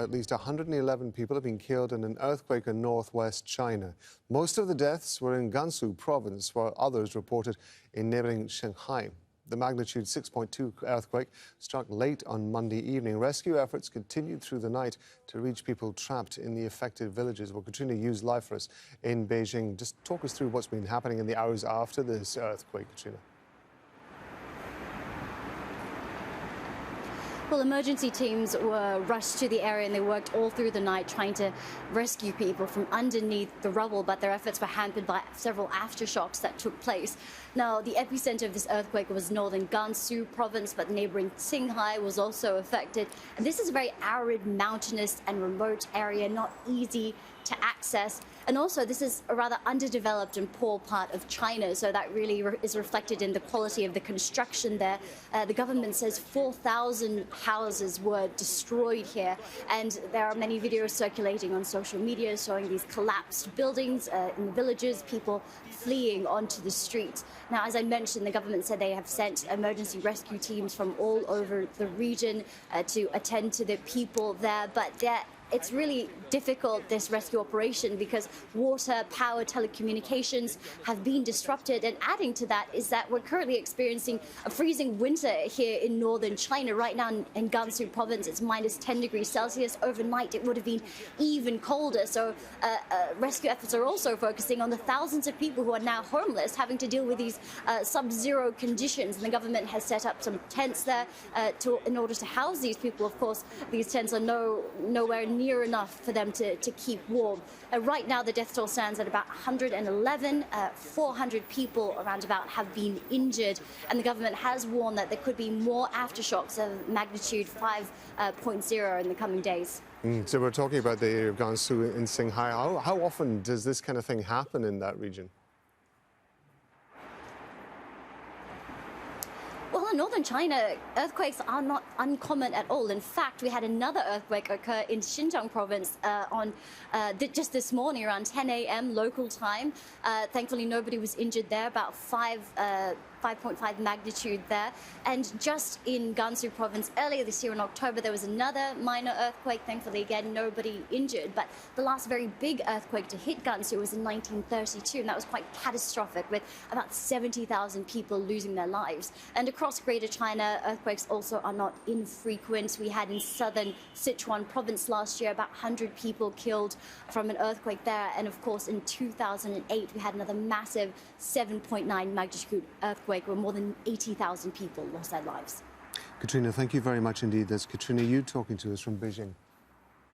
at least 111 people have been killed in an earthquake in northwest China. Most of the deaths were in Gansu province, while others reported in neighbouring Qinghai. The magnitude 6.2 earthquake struck late on Monday evening. Rescue efforts continued through the night to reach people trapped in the affected villages. Well, Katrina used live for us in Beijing. Just talk us through what's been happening in the hours after this earthquake, Katrina. Well, emergency teams were rushed to the area and they worked all through the night trying to rescue people from underneath the rubble, but their efforts were hampered by several aftershocks that took place. Now, the epicenter of this earthquake was northern Gansu province, but neighbouring Qinghai was also affected. And this is a very arid, mountainous and remote area, not easy to access. And also, this is a rather underdeveloped and poor part of China, so that really is reflected in the quality of the construction there. The government says 4,000 houses were destroyed here, and there are many videos circulating on social media showing these collapsed buildings in the villages, people fleeing onto the streets. Now, as I mentioned, the government said they have sent emergency rescue teams from all over the region to attend to the people there, but it's really difficult, this rescue operation, because water, power, telecommunications have been disrupted. And adding to that is that we're currently experiencing a freezing winter here in northern China. Right now in Gansu province, it's minus 10 degrees Celsius. Overnight, it would have been even colder. So rescue efforts are also focusing on the thousands of people who are now homeless, having to deal with these sub-zero conditions. And the government has set up some tents there in order to house these people. Of course, these tents are nowhere near enough for them to keep warm. Right now, the death toll stands at about 111. 400 people around about have been injured, and the government has warned that there could be more aftershocks of magnitude 5.0 in the coming days. So we're talking about the area of Gansu in Qinghai. How often does this kind of thing happen in that region? Well, in northern China, earthquakes are not uncommon at all. In fact, we had another earthquake occur in Xinjiang province just this morning around 10 a.m. local time. Thankfully, nobody was injured there, about 5.5 magnitude there. And just in Gansu province earlier this year in October, there was another minor earthquake. Thankfully, again, nobody injured. But the last very big earthquake to hit Gansu was in 1932, and that was quite catastrophic, with about 70,000 people losing their lives. And across Greater China, earthquakes also are not infrequent. We had in southern Sichuan province last year about 100 people killed from an earthquake there. And of course, in 2008, we had another massive 7.9 magnitude earthquake where more than 80,000 people lost their lives. Katrina, thank you very much indeed. That's Katrina Yu talking to us from Beijing.